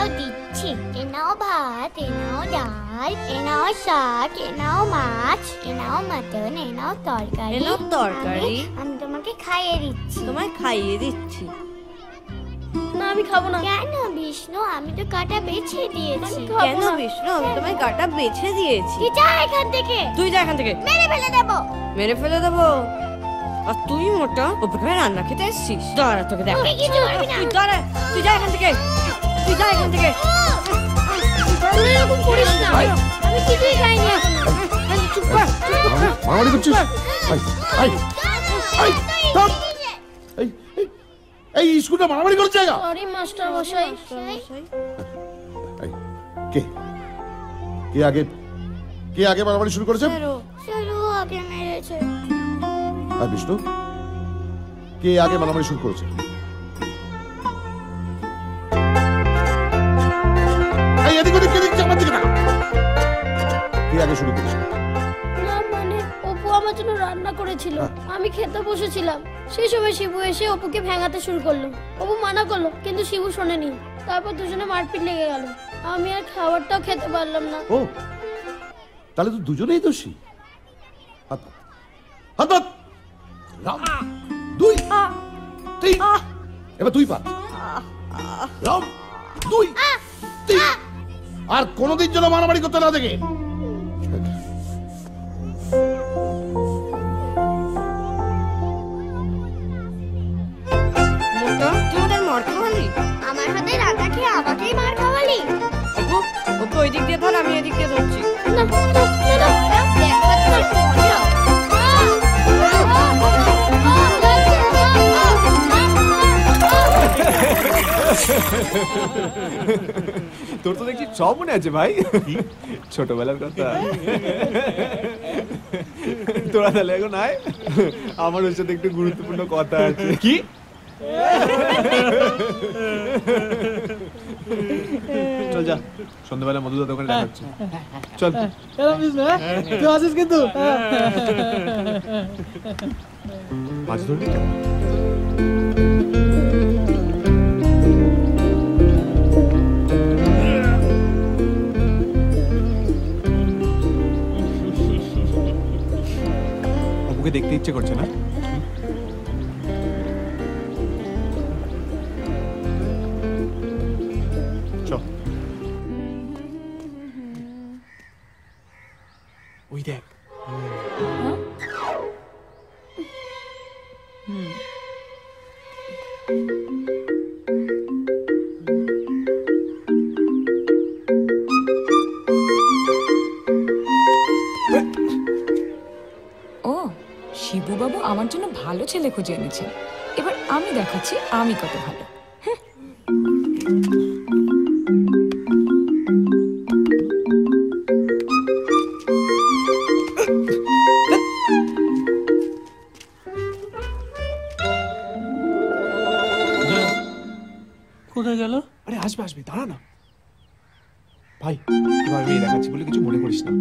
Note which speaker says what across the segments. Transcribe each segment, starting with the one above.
Speaker 1: দাও দিচ্ছি। এ নাও ভাত, এ নাও ডাল, এ নাও শাক, এ নাও মাছ, এ নাও মাটন, এ নাও তরকারি। আমি তোমাকে খাইয়ে দিচ্ছি।
Speaker 2: তোমায় খাইয়ে দিচ্ছি।
Speaker 3: না আমি খাবো না।
Speaker 1: কেন বিষ্ণু, আমি তো কাটা বেছে দিয়েছি।
Speaker 2: কেন বিষ্ণু, আমি তোমায় কাটা বেছে দিয়েছি।
Speaker 1: তুই যা এখান থেকে।
Speaker 2: তুই যা এখান থেকে।
Speaker 1: মেরে ফেলে দেবো।
Speaker 2: মেরে ফেলে দেবো? আর তুই মোটা ওপরে রান্না খেতে এসছিস? দাঁড়া তোকে দেখ। তুই দাঁড়া, তুই যা এখান থেকে, তুই যা এখান থেকে।
Speaker 3: তুই এরকম করিস না, আমি কিছুই খাইনি এখনো।
Speaker 2: চুপ কর।
Speaker 4: মারামারি করছিস? এই স্কুলটা মারামারি করার জায়গা?
Speaker 3: সরি মাস্টার মশাই।
Speaker 4: কে কে আগে মারামারি শুরু করেছে?
Speaker 1: শুরু আগে মেরেছে।
Speaker 4: আর বিষ্ণু, কে আগে মারামারি শুরু করেছে? এই এদিক ওদিক এদিক আমার দিকে তাকাও। কে আগে শুরু করেছে?
Speaker 3: না মানে অপু আমার জন্য রান্না করেছিল, আমি খেতে বসেছিলাম, সেই সময় শিবু এসে অপুকে ভেঙাতে শুরু করলো। অপু মানা করলো কিন্তু শিবু শোনেনি। তারপর দুজনে মারপিট লেগে গেল। আমি আর খাবারটাও খেতে পারলাম না।
Speaker 4: ও তাহলে তো দুজনেই দোষী। হাত হাত হাত। রাম, দুই, তিন। এবার তুই পার। রাম, দুই, তিন। আর কোনদিন যেন মারামারি করতে না দেখে।
Speaker 2: মোটা, তুই ওদের মার খাওয়ালি?
Speaker 1: আমার হাতে রান্না খেয়ে আমাকেই মার খাওয়ালি।
Speaker 2: অপু, অপু ওই দিক দিয়ে ধর, আমি এদিক দিয়ে ধরছি।
Speaker 3: না না
Speaker 5: তোর তো দেখছি সব মনে আছে ভাই, ছোটবেলার কথা। তোরা তাহলে এখন আয়, আমার ওর সাথে একটু গুরুত্বপূর্ণ কথা আছে। কি চল যা, সন্ধ্যাবেলা মধুদার দোকানে দেখা হচ্ছে। চল
Speaker 6: তুই আসিস কিন্তু।
Speaker 5: মাছ ধরবি? অপুকে দেখতে ইচ্ছে করছে না? ওই দেখ।
Speaker 7: ও শিবু বাবু আমার জন্য ভালো ছেলে খুঁজে এনেছেন। এবার আমি দেখাচ্ছি আমি কত ভালো।
Speaker 6: কোথায় গেল?
Speaker 5: আরে আসবে আসবে, দাঁড়া না ভাই। এবার মেয়ে দেখাচ্ছি বলে কিছু মনে করিস না।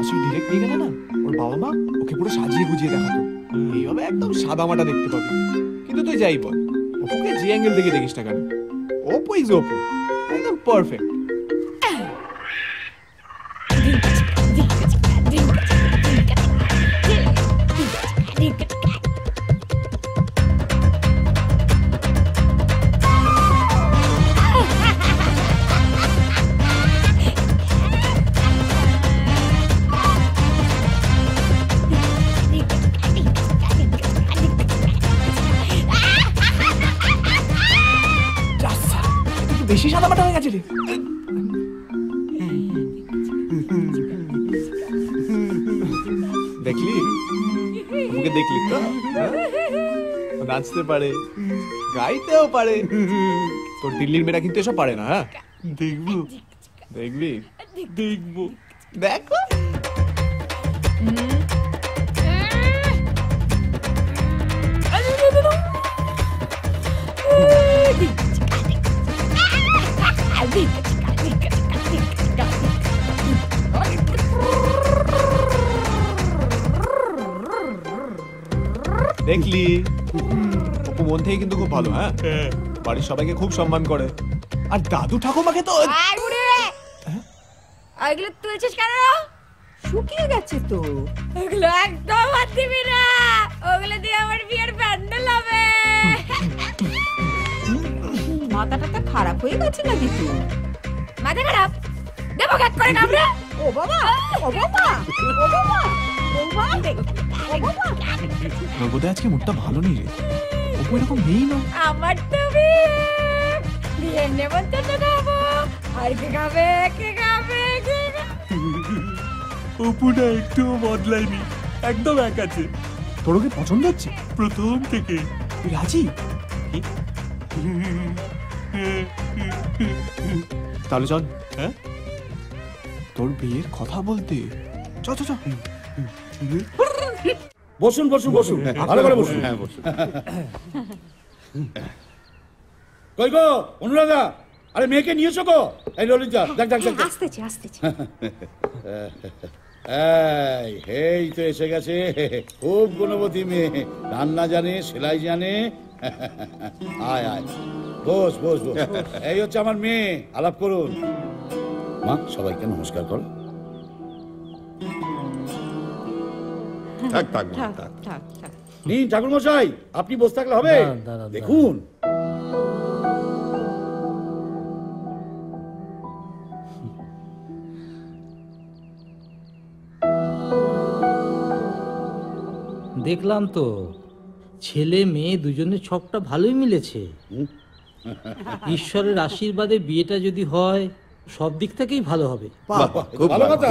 Speaker 5: আসলে ডিরেক্ট নিয়ে গেলে না, ওর বাবা মা ওকে পুরো সাজিয়ে গুজিয়ে দেখাতো। এইভাবে একদম সাদা মাটা দেখতে পাবি। কিন্তু তুই যাই বল, অপুকে যে অ্যাঙ্গেল থেকে দেখিস না কেন, অপু ইজ অপু, একদম পারফেক্ট। বেশি সাদা মাটা হয়ে গেছে রে। দেখলি ওকে, দেখলি তো নাচতে পারে, গাইতেও পারে। তোর দিল্লির মেয়েরা কিন্তু এসব পারে না। হ্যাঁ দেখবো, দেখবি, দেখবো, দেখো। দেখলি অপু মন থেকে কিন্তু খুব ভালো। হ্যাঁ বাড়ির সবাইকে খুব সম্মান করে। আর দাদু ঠাকুমাকে তো
Speaker 2: এগুলো তুলছিস কেন?
Speaker 7: শুকিয়ে গেছে তো।
Speaker 2: ওগুলো একদম হাত দিবি না, ওগুলো দিয়ে আমার বিয়ের প্যান্ডেল হবে।
Speaker 7: মাথাটা খারাপ হয়ে গেছে নাকি তুই?
Speaker 2: মাথা খারাপ দেবো কাট করে কামড়ে।
Speaker 7: ও বাবা, ও বাবা, ও বাবা, ও বাবা।
Speaker 5: নগদে আজকে মুডটা ভালো নেই রে। অপু এরকম নেই না।
Speaker 2: আমার তো বিয়ের নেমন্তন্ন খাবো। আর কে খাবে, কে খাবে, কে খাবে?
Speaker 8: অপুটা একটুও বদলায়নি, একদম এক আছে।
Speaker 5: তোর ওকে পছন্দ হচ্ছে
Speaker 8: প্রথম থেকে।
Speaker 5: তুই রাজি? তাহলে চল।
Speaker 8: হ্যাঁ,
Speaker 5: তোর বিয়ের কথা বলতে চ চ চ।
Speaker 4: বসুন বসুন বসুন, ভালো করে বসুন।
Speaker 8: হ্যাঁ বসুন।
Speaker 4: কই গো অনুরাধা, আরে মেয়েকে নিয়ে এসো গো। এই ললিতা, দেখ দেখ দেখ।
Speaker 7: আসতেছি আসতেছি।
Speaker 4: এই তো এসে গেছে, খুব গুণবতী মেয়ে, রান্না জানে, সেলাই জানে। আয় আয়, বস বস বস। এই হচ্ছে আমার মেয়ে, আলাপ করুন। মা, সবাইকে নমস্কার করো।
Speaker 8: থাক থাক
Speaker 2: থাক
Speaker 8: থাক।
Speaker 2: থাক থাক।
Speaker 4: নিন ঠাকুর মশাই, আপনি বসে থাকলে হবে? দেখুন
Speaker 6: দেখলাম তো ছেলে মেয়ে দুজনের ছকটা ভালোই মিলেছে। ঈশ্বরের আশীর্বাদে বিয়েটা যদি হয় সব দিক থেকেই ভালো হবে।
Speaker 4: খুব ভালো কথা।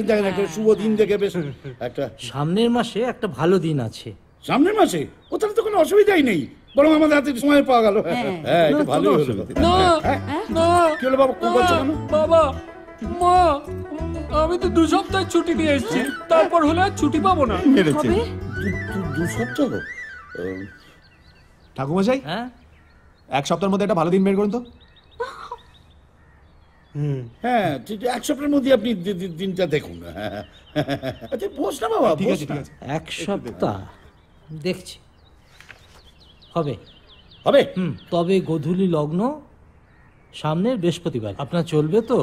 Speaker 4: দেখেন একটা শুভ দিন দেখে বেশ একটা
Speaker 6: সামনের মাসে একটা ভালো দিন আছে।
Speaker 4: সামনের মাসে, ও তাহলে তো কোনো অসুবিধাই নেই, বরং আমাদের হাতে সময় পাওয়া গেল। হ্যাঁ, এটা ভালোই হলো।
Speaker 8: না না,
Speaker 4: কি হলো বাবা, খুব করছো কেন?
Speaker 8: বাবা মা, আমি তো 2 সপ্তাহ ছুটি নিয়ে এসেছি, তারপর হলে আর ছুটি পাবো না।
Speaker 4: দু সপ্তাহ?
Speaker 5: ঠাকুমশাই,
Speaker 6: হ্যাঁ,
Speaker 5: 1 সপ্তাহের মধ্যে একটা ভালো দিন বের করুন তো।
Speaker 4: হ্যাঁ, এক সপ্তাহের মধ্যে আপনি দিনটা দেখুন। আচ্ছা বস না বাবা,
Speaker 5: ঠিক
Speaker 4: বস
Speaker 5: আছে
Speaker 4: না।
Speaker 5: ঠিক আছে।
Speaker 6: 1 সপ্তাহ দেখছি হবে।
Speaker 4: হবে?
Speaker 6: তবে গোধূলি লগ্ন সামনের বৃহস্পতিবার, আপনার চলবে তো?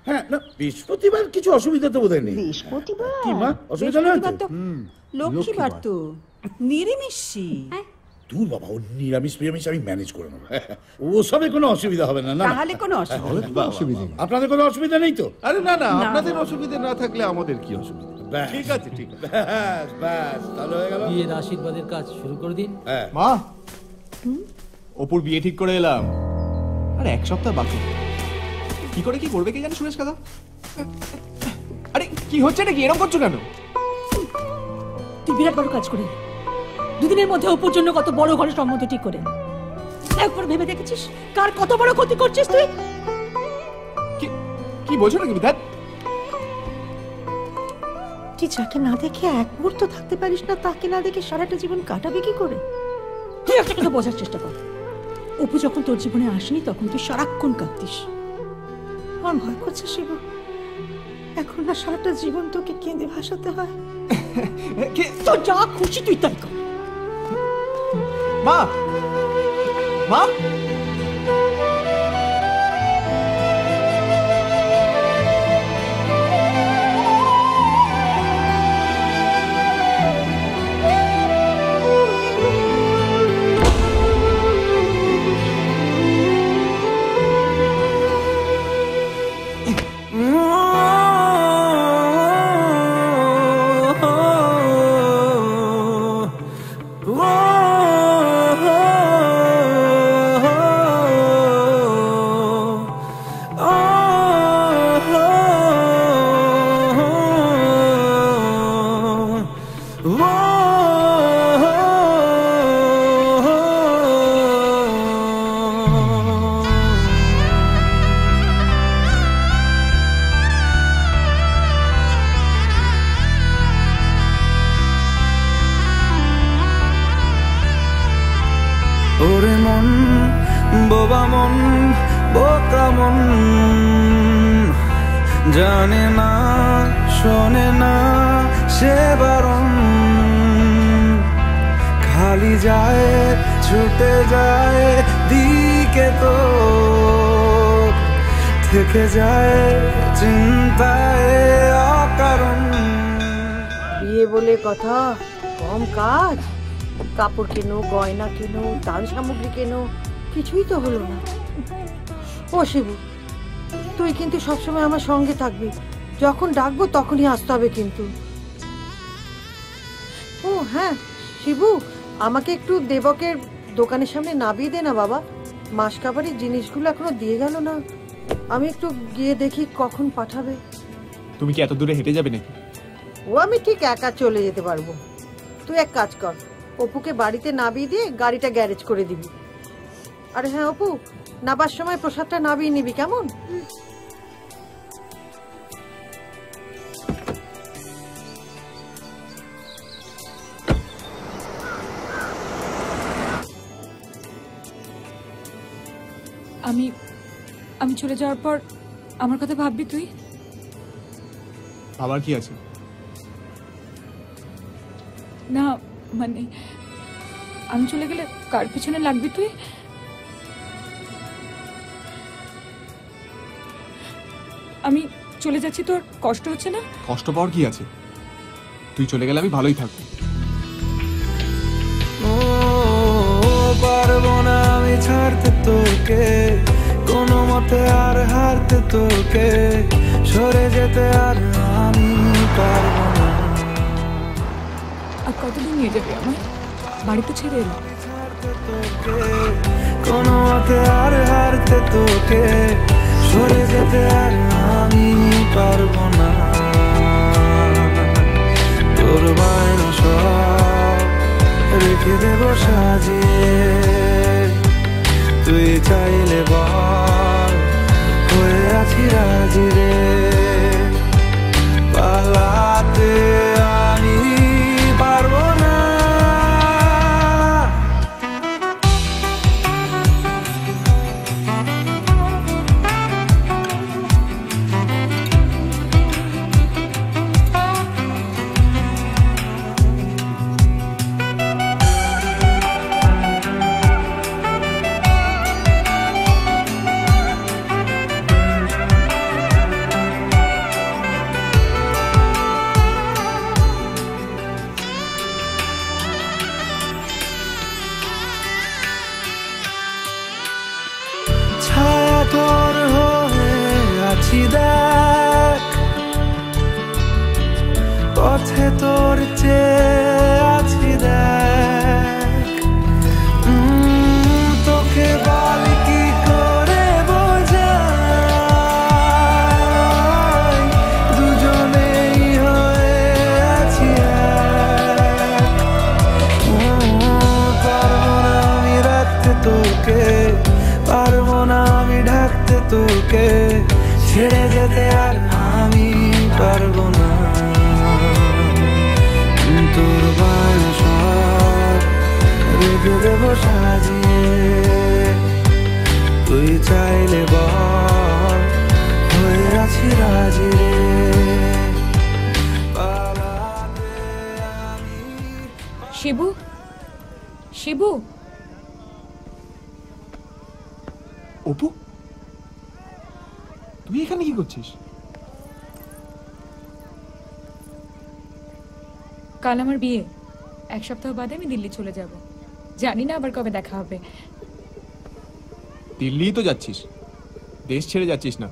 Speaker 4: হ্যাঁ, না বৃহস্পতিবার কিছু অসুবিধা তো বোধহয় নেই।
Speaker 7: বৃহস্পতিবার?
Speaker 4: কি মা, অসুবিধা নেই তো?
Speaker 7: লক্ষ্মীবার তো নিরামিষি।
Speaker 4: দূর বাবা, ও নিরামিষ নিরামিষ আমি ম্যানেজ করে নেবো। ও সবে কোনো অসুবিধা হবে না। না না।
Speaker 7: তাহলে কোনো অসুবিধা
Speaker 8: অসুবিধা নেই।
Speaker 4: আপনাদের কোনো অসুবিধা নেই তো?
Speaker 8: আরে না না, আপনাদের অসুবিধা না থাকলে আমাদের কি অসুবিধা?
Speaker 4: ব্যাস।
Speaker 8: ঠিক আছে ঠিক আছে।
Speaker 4: ব্যাস ব্যাস, তাহলে হয়ে গেল।
Speaker 6: বিয়ের আশীর্বাদের কাজ শুরু করে দিন।
Speaker 4: হ্যাঁ,
Speaker 5: মা, অপুর বিয়ে ঠিক করে এলাম, আর 1 সপ্তাহ বাকি। কি করে কি করবে কে জানে সুরেশ কাকা। আরে কি হচ্ছে নাকি, এরকম করছো কেন?
Speaker 9: তুই বিরাট বড় কাজ করে 2 দিনের মধ্যে অপুর জন্য কত বড় ঘরে সম্মত ঠিক করে একবার ভেবে দেখেছিস কার কত বড় ক্ষতি করছিস তুই?
Speaker 5: কি বলছো নাকি বিধান?
Speaker 9: তুই যাকে না দেখে এক মুহূর্ত থাকতে পারিস না, তাকে না দেখে সারাটা জীবন কাটাবে কি করে? তুই একটা কথা বোঝার চেষ্টা কর, অপু যখন তোর জীবনে আসেনি তখন তুই সারাক্ষণ কাঁদতিস। আমার ভয় করছে শিবু, এখন না সারাটা জীবন তোকে কেঁদে ভাসাতে হয়। তো যা খুশি তুই তাই কর।
Speaker 5: মা, মা,
Speaker 10: ওরে মন বোবা মন বোকা মন, জানে না শোনে না সে বারণ, খালি যায় ছুটে যায় দিকে তো থেকে যায় চিন্তায় অকারণ।
Speaker 9: বিয়ে বলে কথা, কম কাজ। কাপড় কেনো, গয়না কেনো, দান সামগ্রী কেনো, কিছুই তো হলো না। ও শিবু, তুই কিন্তু সবসময় আমার সঙ্গে থাকবি। যখন ডাকবো তখনই আসতে হবে কিন্তু। ও হ্যাঁ শিবু, আমাকে একটু দেবকের দোকানের সামনে নামিয়ে দে না বাবা। মাসকাবারির জিনিসগুলো এখনো দিয়ে গেল না। আমি একটু গিয়ে দেখি কখন পাঠাবে।
Speaker 5: তুমি কি এত দূরে হেঁটে যাবে নাকি?
Speaker 9: ও আমি ঠিক একা চলে যেতে পারবো। তুই এক কাজ কর, অপুকে বাড়িতে নামিয়ে দিয়ে গাড়িটা গ্যারেজ করে দিবি। আরে হ্যাঁ অপু, নাবার সময় প্রসাদটা নামিয়ে নিবি কেমন?
Speaker 7: আমি চলে যাওয়ার পর আমার কথা ভাববি তুই?
Speaker 5: আবার কি আছে?
Speaker 7: না মানে আমি চলে গেলে কার পিছনে লাগবি তুই? আমি চলে যাচ্ছি, তোর কষ্ট হচ্ছে না?
Speaker 5: কষ্ট পাওয়ার কি আছে? তুই চলে গেলে আমি ভালোই থাকবো।
Speaker 10: পারবো না আমি ছাড়তে তোকে, কোনো মতে আর হারতে তোকে, সরে যেতে আর আমি পারবো না।
Speaker 7: আর কতদিন নিয়ে যাবে আমার বাড়িতে ছেড়ে এলো?
Speaker 10: কোনো মতে আর হারতে তোকে, সরে যেতে আর আমি পারবো না। তোর বায়না সব রেখে দেবো সাজিয়ে, তুই চাইলে বল হয়ে আছি রাজি রে। পালাতে আমি পারবো না। তোর হয়ে আছি দেখ, পথে তোর চেয়ে আছি দেখ। তোকে বল কি করে বোঝাই, দুজনেই হয়ে আছি এক। পারবো না আমি রাখতে তোকে, পারবো না আমি ঢাকতে তোকে, ছেড়ে যেতে আর আমি পারবো না। তোর বায়না সব রেখে দেবো সাজিয়ে, তুই চাইলে বল হয়ে আছি রাজি রে।
Speaker 7: শিবু, শিবু।
Speaker 5: অপু, তুই এখানে কি করছিস?
Speaker 7: কাল আমার বিয়ে, এক সপ্তাহ বাদে আমি দিল্লি চলে যাব। জানি না আবার কবে দেখা হবে।
Speaker 5: দিল্লি তো যাচ্ছিস, দেশ ছেড়ে যাচ্ছিস না,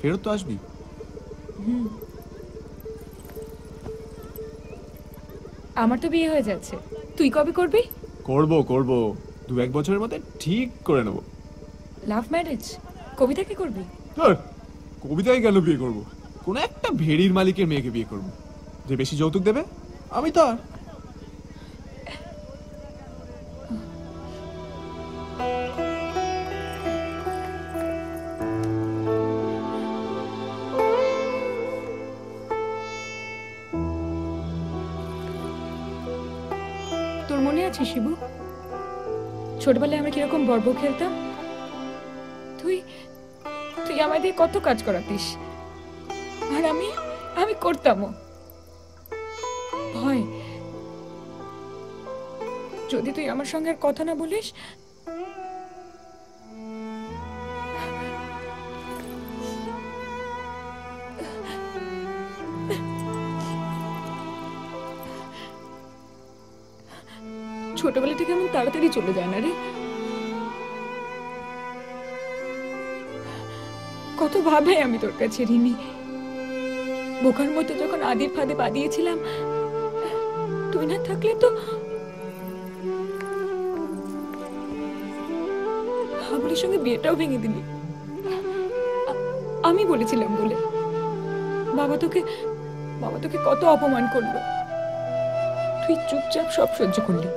Speaker 5: ফেরত তো আসবি।
Speaker 7: আমার তো বিয়ে হয়ে যাচ্ছে, তুই কবে করবি?
Speaker 5: করবো করবো, 2-1 বছরের মধ্যে ঠিক করে নেবো।
Speaker 7: Love marriage? কবিতাকে করবি?
Speaker 5: কবিতায় কেন বিয়ে করবো? কোন একটা ভেড়ির মালিকের মেয়েকে বিয়ে করবো, যে বেশি যৌতুক দেবে। আমি তো আর
Speaker 7: তোর মনে আছে শিবু, ছোটবেলায় আমরা কিরকম বর্ব খেলতাম? তুই তুই আমাদের কত কাজ করাতিস, আর আমি করতামও। ভয়, যদি তুই আমার সঙ্গে আর কথা না বলিস। ছোটবেলাটা কেমন তাড়াতাড়ি চলে যায় না রে। কত ভাবে আমি তোর কাছে ঋণী। বোকার মতো যখন আদির ফাঁদে পা দিয়েছিলাম, তুই না থাকলে তো হাবুলের সঙ্গে বিয়েটাও ভেঙে দিলি। আমি বলেছিলাম বলে বাবা তোকে কত অপমান করলো, তুই চুপচাপ সব সহ্য করলি।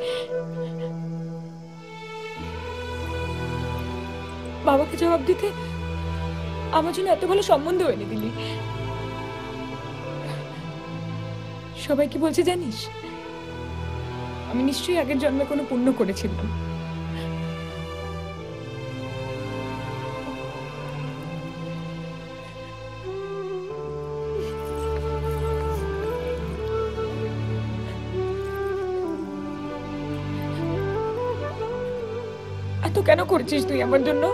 Speaker 7: বাবাকে জবাব দিতে আমার জন্য এত ভালো সম্বন্ধ এনে দিলি। সবাই কি বলছে জানিস? আমি নিশ্চয়ই আগের জন্মে কোনো পুণ্য করেছিলাম। এত কেন করছিস তুই আমার জন্য?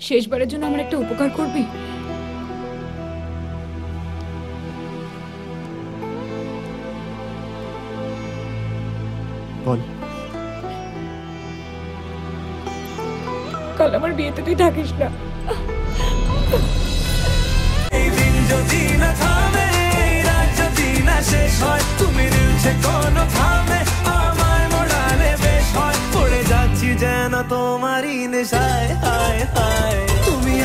Speaker 7: শেষবারের জন্য আমার একটা উপকার করবি?
Speaker 5: বল।
Speaker 7: কাল আমার বিয়েতে তুই থাকিস না।
Speaker 10: এই দিন যদি না থামে, এই রাত যদি না শেষ হয়, তুমি রিলছে কোনো থামে, আমার মোড়ালে বেশ হয়, পড়ে যাচ্ছি যেন তোমারই নেশায়, হায় হায়।